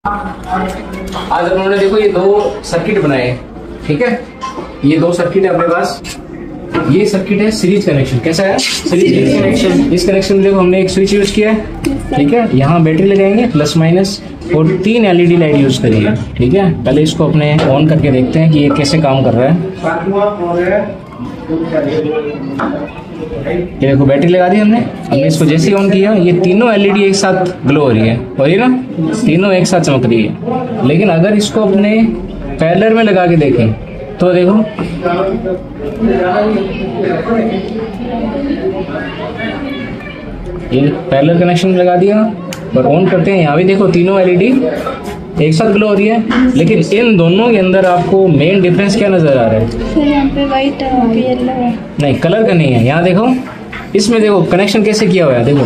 आज उन्होंने देखो ये दो सर्किट बनाए, ठीक है। ये दो सर्किट है अपने पास। ये सर्किट है सीरीज कनेक्शन। कैसा है? Series connection. इस कनेक्शन में देखो हमने एक स्विच यूज किया है, ठीक है। यहाँ बैटरी लगाएंगे प्लस माइनस, और 3 LED लाइट यूज करिए, ठीक है। पहले इसको अपने ऑन करके देखते हैं कि ये कैसे काम कर रहा है। ये देखो बैटरी लगा दी हमने। हमने इसको जैसे ही ऑन किया, ये तीनों LED एक साथ ग्लो हो रही है, और ये ना तीनों एक साथ चमक रही है। लेकिन अगर इसको अपने पैरेलल में लगा के देखें तो देखो ये पैरेलल कनेक्शन लगा दिया और ऑन करते हैं। यहाँ भी देखो तीनों LED एक साथ ग्लो हो रही है, लेकिन इन दोनों के अंदर आपको मेन डिफरेंस क्या नजर आ रहा है? सर यहाँ पे व्हाइट है, वहाँ पे येलो है। नहीं, कलर का नहीं है। यहाँ देखो, इसमें देखो कनेक्शन कैसे किया हुआ है। देखो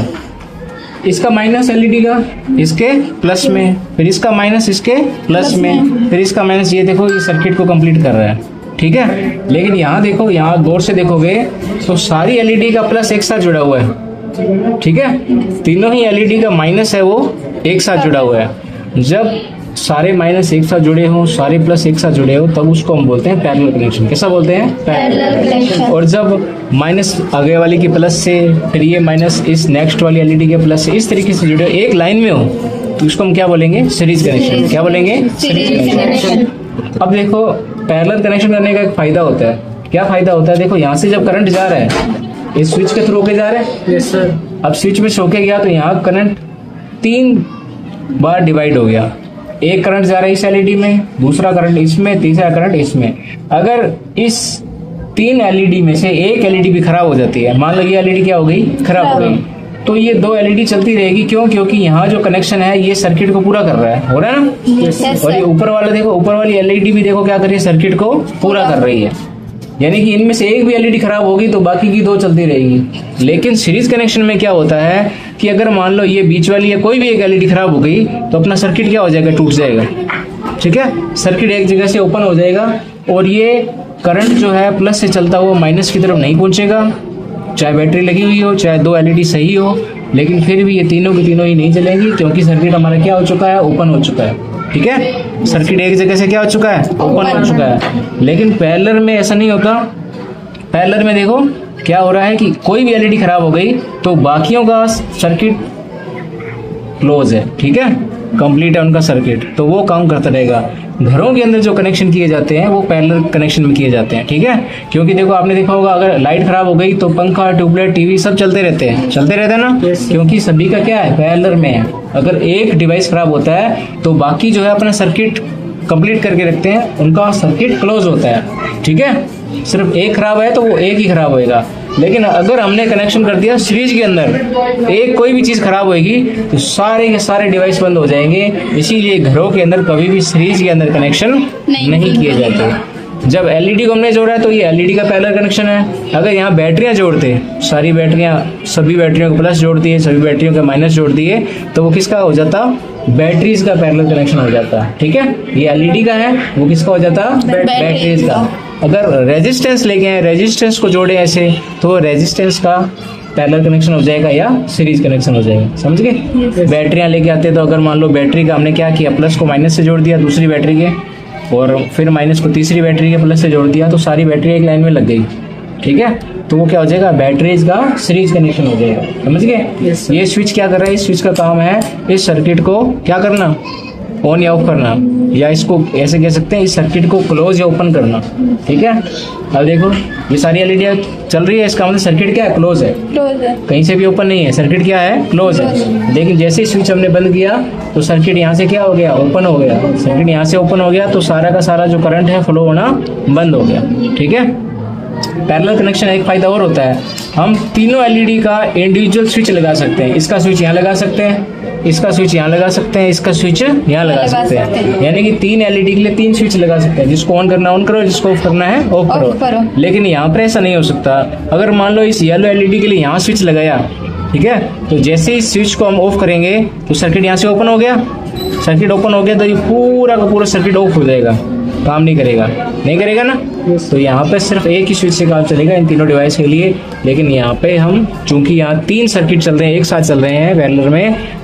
इसका माइनस LED का इसके प्लस में, फिर इसका माइनस इसके प्लस में, फिर इसका माइनस। ये देखो ये सर्किट को कंप्लीट कर रहा है, ठीक है। लेकिन यहाँ देखो, यहाँ गौर से देखोगे तो सारी LED का प्लस एक साथ जुड़ा हुआ है, ठीक है। तीनों ही LED का माइनस है वो एक साथ जुड़ा हुआ है। जब सारे माइनस एक साथ जुड़े हो, सारे प्लस एक साथ जुड़े हो, तब उसको हम बोलते हैं पैरेलल कनेक्शन। कैसा बोलते हैं? Parallel connection. और जब माइनस आगे वाली के प्लस से, फिर ये माइनस इस नेक्स्ट वाली LED के प्लस से, इस तरीके से जुड़े एक लाइन में हो, तो इसको हम क्या बोलेंगे? Series connection. क्या बोलेंगे? Series connection. अब देखो पैरेलल कनेक्शन करने का एक फायदा होता है। क्या फायदा होता है? देखो यहाँ से जब करंट जा रहा है, इस स्विच के थ्रू होके जा रहा है। Yes sir. अब स्विच में होके गया तो यहाँ करंट 3 बार डिवाइड हो गया। एक करंट जा रहा है इस LED में, दूसरा करंट इसमें, तीसरा करंट इसमें। अगर इस 3 LED में से एक LED भी खराब हो जाती है, मान लो ये LED क्या हो गई? खराब हो गई, तो ये 2 LED चलती रहेगी। क्यों? क्योंकि यहाँ जो कनेक्शन है ये सर्किट को पूरा कर रहा है, हो रहा है ना। yes, और ये ऊपर वाला देखो, ऊपर वाली LED भी देखो क्या कर रही है? सर्किट को पूरा कर रही है। यानी कि इनमें से एक भी LED खराब होगी तो बाकी की 2 चलती रहेगी। लेकिन सीरीज कनेक्शन में क्या होता है कि अगर मान लो ये बीच वाली है, कोई भी एक LED खराब हो गई तो अपना सर्किट क्या हो जाएगा? टूट जाएगा, ठीक है। सर्किट एक जगह से ओपन हो जाएगा और ये करंट जो है प्लस से चलता हुआ माइनस की तरफ नहीं पहुंचेगा, चाहे बैटरी लगी हुई हो, चाहे 2 LED सही हो। लेकिन फिर भी ये तीनों की तीनों ही नहीं चलेंगी, क्योंकि सर्किट हमारा क्या हो चुका है? ओपन हो चुका है, ठीक है। सर्किट एक जगह से क्या हो चुका है? ओपन हो चुका है। लेकिन पैरेलल में ऐसा नहीं होता। पैरेलल में देखो क्या हो रहा है कि कोई भी LED खराब हो गई तो बाकियों का सर्किट क्लोज है, ठीक है, कंप्लीट है उनका सर्किट, तो वो काम करता रहेगा। घरों के अंदर जो कनेक्शन किए जाते हैं वो पैरेलल कनेक्शन में किए जाते हैं, ठीक है। क्योंकि देखो आपने देखा होगा, अगर लाइट खराब हो गई तो पंखा, ट्यूबलाइट, टीवी सब चलते रहते हैं ना। क्योंकि सभी का क्या है? पैरेलल में है। अगर एक डिवाइस खराब होता है तो बाकी जो है अपना सर्किट कंप्लीट करके रखते हैं, उनका सर्किट क्लोज होता है, ठीक है। सिर्फ एक खराब है तो वो एक ही खराब होएगा। लेकिन अगर हमने कनेक्शन कर दिया सीरीज के अंदर, एक कोई भी चीज खराब होएगी तो सारे के सारे डिवाइस बंद हो जाएंगे। इसीलिए घरों के अंदर कभी भी सीरीज के अंदर कनेक्शन नहीं किए जाते। जब LED को हमने जोड़ा है तो ये LED का पैरेलल कनेक्शन है। अगर यहाँ बैटरियां जोड़ते, सारी बैटरियां, सभी बैटरियों को प्लस जोड़ती है, सभी बैटरियों का माइनस जोड़ती है, तो वो किसका हो जाता? बैटरीज का पैरेलल कनेक्शन हो जाता, ठीक है। ये LED का है, वो किसका हो जाता? बैटरीज का। अगर रेजिस्टेंस लेके आए, रेजिस्टेंस को जोड़े ऐसे, तो रेजिस्टेंस का पैरेलल कनेक्शन हो जाएगा या सीरीज कनेक्शन हो जाएगा, समझ गए। बैटरियां लेके आते तो अगर मान लो बैटरी का हमने क्या किया? प्लस को माइनस से जोड़ दिया दूसरी बैटरी के, और फिर माइनस को तीसरी बैटरी के प्लस से जोड़ दिया, तो सारी बैटरी एक लाइन में लग गई, ठीक है। तो वो क्या हो जाएगा? बैटरीज का सीरीज कनेक्शन हो जाएगा, समझ गए। ये स्विच क्या कर रहा है? इस स्विच का काम है इस सर्किट को क्या करना? ऑन या ऑफ करना, या इसको ऐसे कह सकते हैं इस सर्किट को क्लोज या ओपन करना, ठीक है। अब देखो ये सारी LED चल रही है, इसका मतलब सर्किट क्या है? क्लोज है, कहीं से भी ओपन नहीं है, सर्किट क्या है? क्लोज है। लेकिन जैसे ही स्विच हमने बंद किया तो सर्किट यहाँ से क्या हो गया? ओपन हो गया। सर्किट यहाँ से ओपन हो गया तो सारा का सारा जो करंट है फ्लो होना बंद हो गया, ठीक है। पैरेलल कनेक्शन एक फायदा और होता है, हम तीनों LED का इंडिविजुअल स्विच लगा सकते हैं। इसका स्विच यहाँ लगा सकते हैं, इसका स्विच यहाँ लगा सकते हैं, इसका स्विच यहाँ लगा सकते हैं। यानी कि 3 LED के लिए 3 स्विच लगा सकते हैं। जिसको ऑन करना ऑन करो, जिसको ऑफ करना है ऑफ करो। लेकिन यहाँ पर ऐसा नहीं हो सकता। अगर मान लो इस येलो LED के लिए यहाँ स्विच लगाया, ठीक है, तो जैसे ही स्विच को हम ऑफ करेंगे तो सर्किट यहाँ से ओपन हो गया। सर्किट ओपन हो गया तो ये पूरा का पूरा सर्किट ऑफ हो जाएगा, काम नहीं करेगा ना। तो यहाँ पे सिर्फ एक ही स्विच से काम चलेगा इन तीनों डिवाइस के लिए। लेकिन यहाँ पे हम चूंकि यहाँ 3 सर्किट चल रहे हैं, एक साथ चल रहे हैं पैरेलल में,